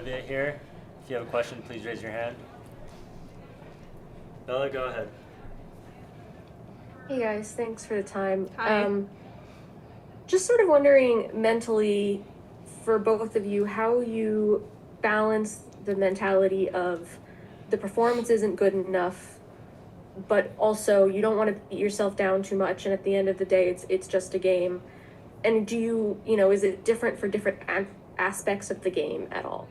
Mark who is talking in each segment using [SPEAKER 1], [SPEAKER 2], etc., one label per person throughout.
[SPEAKER 1] bit here. If you have a question, please raise your hand. Bella, go ahead.
[SPEAKER 2] Hey guys, thanks for the time.
[SPEAKER 3] Hi.
[SPEAKER 2] Just sort of wondering mentally for both of you how you balance the mentality of the performance isn't good enough, but also you don't want to beat yourself down too much, and at the end of the day, it's just a game. And do you, is it different for different aspects of the game at all?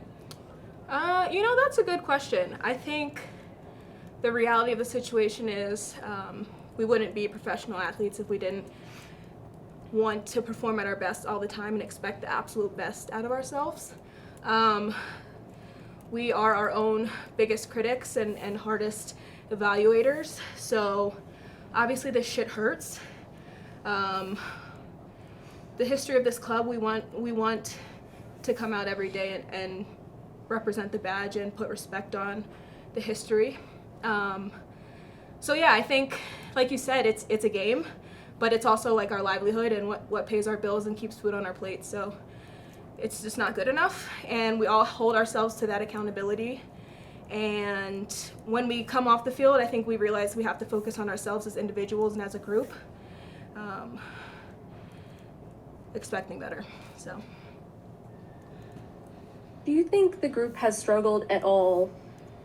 [SPEAKER 3] That's a good question. I think the reality of the situation is we wouldn't be professional athletes if we didn't want to perform at our best all the time and expect the absolute best out of ourselves. We are our own biggest critics and hardest evaluators, so obviously this shit hurts. The history of this club, we want to come out every day and represent the badge and put respect on the history. So yeah, I think, like you said, it's a game, but it's also like our livelihood and what pays our bills and keeps food on our plates. So it's just not good enough, and we all hold ourselves to that accountability. And when we come off the field, I think we realize we have to focus on ourselves as individuals and as a group, expecting better. So.
[SPEAKER 2] Do you think the group has struggled at all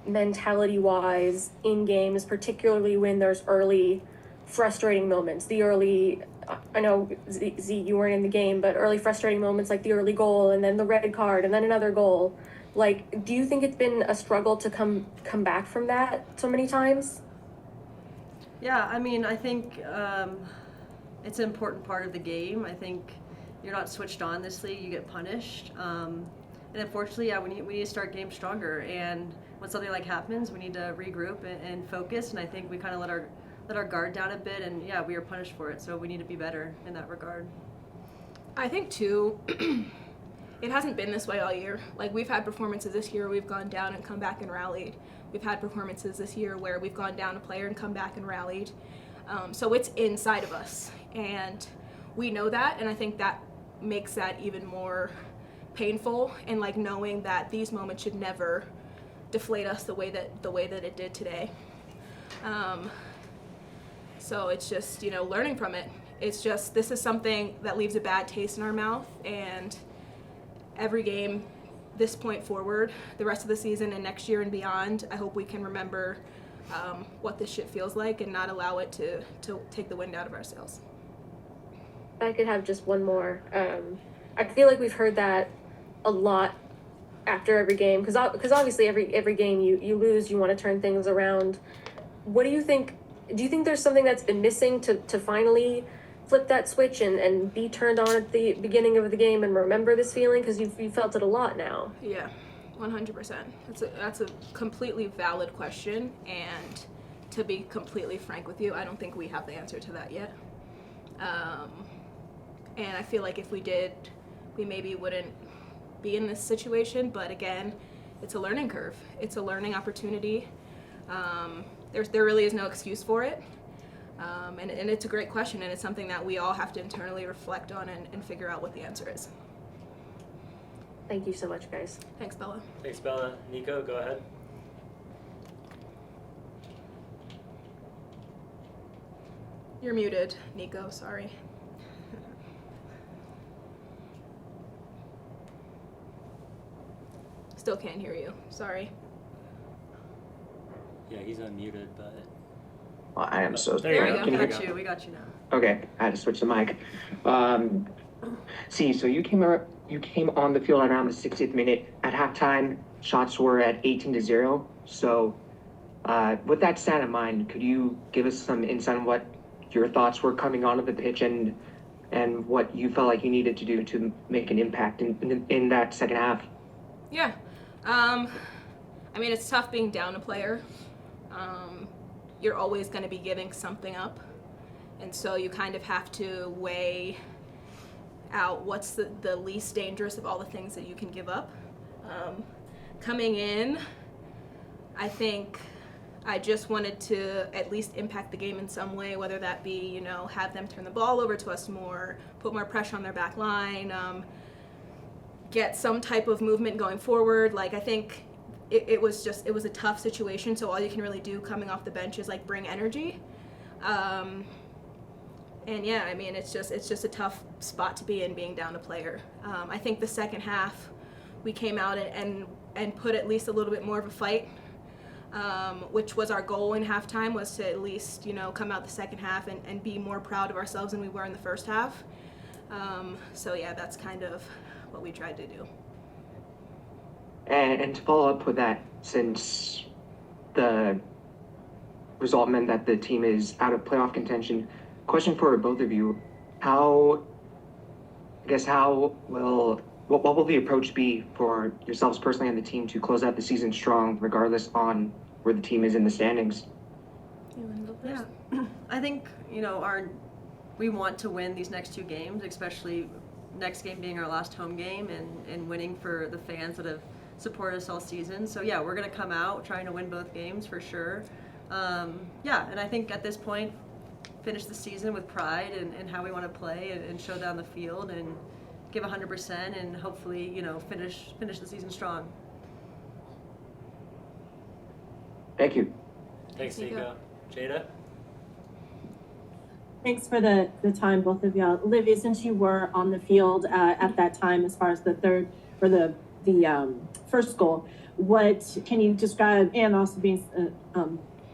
[SPEAKER 2] mentality-wise in games, particularly when there's early frustrating moments? I know, Z, you weren't in the game, but early frustrating moments like the early goal and then the red card and then another goal. Like, do you think it's been a struggle to come back from that so many times?
[SPEAKER 4] Yeah, I mean, I think it's an important part of the game. I think you're not switched on this league, you get punished. And unfortunately, yeah, we need to start games stronger. And when something like happens, we need to regroup and focus. And I think we kind of let our guard down a bit. And yeah, we were punished for it. So we need to be better in that regard.
[SPEAKER 3] I think too, it hasn't been this way all year. Like, we've had performances this year where we've gone down and come back and rallied. We've had performances this year where we've gone down a player and come back and rallied. So it's inside of us, and we know that. And I think that makes that even more painful, and like knowing that these moments should never deflate us the way that it did today. So it's just, learning from it. It's just, this is something that leaves a bad taste in our mouth, and every game this point forward, the rest of the season and next year and beyond, I hope we can remember what this shit feels like and not allow it to take the wind out of our sails.
[SPEAKER 2] I could have just one more. I feel like we've heard that a lot after every game, because obviously every game you lose, you want to turn things around. What do you think? Do you think there's something that's been missing to finally flip that switch and be turned on at the beginning of the game and remember this feeling? Because you've felt it a lot now.
[SPEAKER 3] Yeah, 100%. That's a completely valid question, and to be completely frank with you, I don't think we have the answer to that yet. And I feel like if we did, we maybe wouldn't be in this situation, but again, it's a learning curve. It's a learning opportunity. There really is no excuse for it. And it's a great question, and it's something that we all have to internally reflect on and figure out what the answer is.
[SPEAKER 2] Thank you so much, guys.
[SPEAKER 3] Thanks, Bella.
[SPEAKER 1] Thanks, Bella. Nico, go ahead.
[SPEAKER 3] You're muted, Nico, sorry. Still can't hear you, sorry.
[SPEAKER 1] Yeah, he's unmuted, but...
[SPEAKER 5] Well, I am so
[SPEAKER 1] There
[SPEAKER 5] sorry.
[SPEAKER 1] you go.
[SPEAKER 4] We
[SPEAKER 5] Can you
[SPEAKER 4] got you. We got you now.
[SPEAKER 5] Okay, I had to switch the mic. So you came on the field around the 60th minute. At halftime, shots were at 18-0. So with that stat in mind, could you give us some insight on what your thoughts were coming onto the pitch and what you felt like you needed to do to make an impact in that second half?
[SPEAKER 3] Yeah. I mean, it's tough being down a player. You're always going to be giving something up. And so you kind of have to weigh out what's the least dangerous of all the things that you can give up. Coming in, I think I just wanted to at least impact the game in some way, whether that be, have them turn the ball over to us more, put more pressure on their back line, get some type of movement going forward. Like I think it was a tough situation, so all you can really do coming off the bench is like bring energy. And yeah, I mean, it's just a tough spot to be in, being down a player. I think the second half, we came out and put at least a little bit more of a fight, which was our goal in halftime, was to at least, you know, come out the second half and be more proud of ourselves than we were in the first half. So yeah, that's kind of what we tried to do.
[SPEAKER 5] And to follow up with that, since the result meant that the team is out of playoff contention, question for both of you: what will the approach be for yourselves personally and the team to close out the season strong, regardless on where the team is in the standings?
[SPEAKER 3] You want to go first?
[SPEAKER 4] Yeah, I think, you know, we want to win these next 2 games, especially next game being our last home game, and winning for the fans that have supported us all season. So yeah, we're gonna come out trying to win both games for sure. Yeah, and I think at this point, finish the season with pride and how we want to play and show that on the field and give 100% and hopefully, you know, finish the season strong.
[SPEAKER 5] Thank you.
[SPEAKER 1] Thanks,
[SPEAKER 3] Nico.
[SPEAKER 1] Nico. Jada?
[SPEAKER 6] Thanks for the time, both of y'all. Olivia, since you were on the field at that time, as far as the third or the first goal, what can you describe, and also being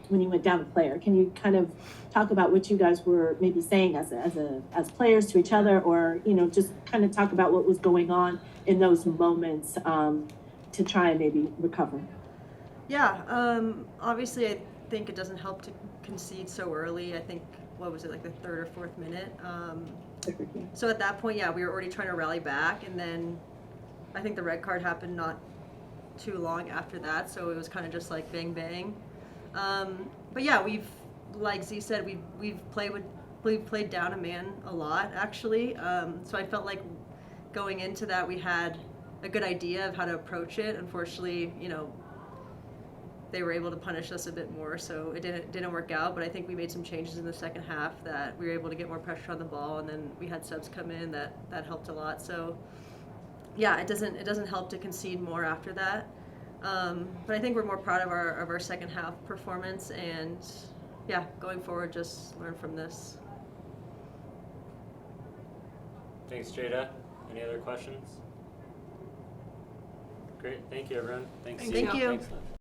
[SPEAKER 6] when you went down a player, can you kind of talk about what you guys were maybe saying as players to each other, or, you know, just kind of talk about what was going on in those moments to try and maybe recover?
[SPEAKER 4] Yeah, obviously I think it doesn't help to concede so early. I think, what was it, like the 3rd or 4th minute? So at that point, yeah, we were already trying to rally back, and then I think the red card happened not too long after that, so it was kind of just like bang bang. But yeah, like Z said, we've played down a man a lot, actually. So I felt like going into that we had a good idea of how to approach it. Unfortunately, you know, they were able to punish us a bit more, so it didn't work out. But I think we made some changes in the second half that we were able to get more pressure on the ball, and then we had subs come in that helped a lot. So yeah, it doesn't help to concede more after that. But I think we're more proud of our second half performance, and yeah, going forward, just learn from this.
[SPEAKER 1] Thanks, Jada. Any other questions? Great. Thank you, everyone. Thanks,
[SPEAKER 3] Thank
[SPEAKER 1] Nico.
[SPEAKER 4] you.
[SPEAKER 1] Thanks, Liv.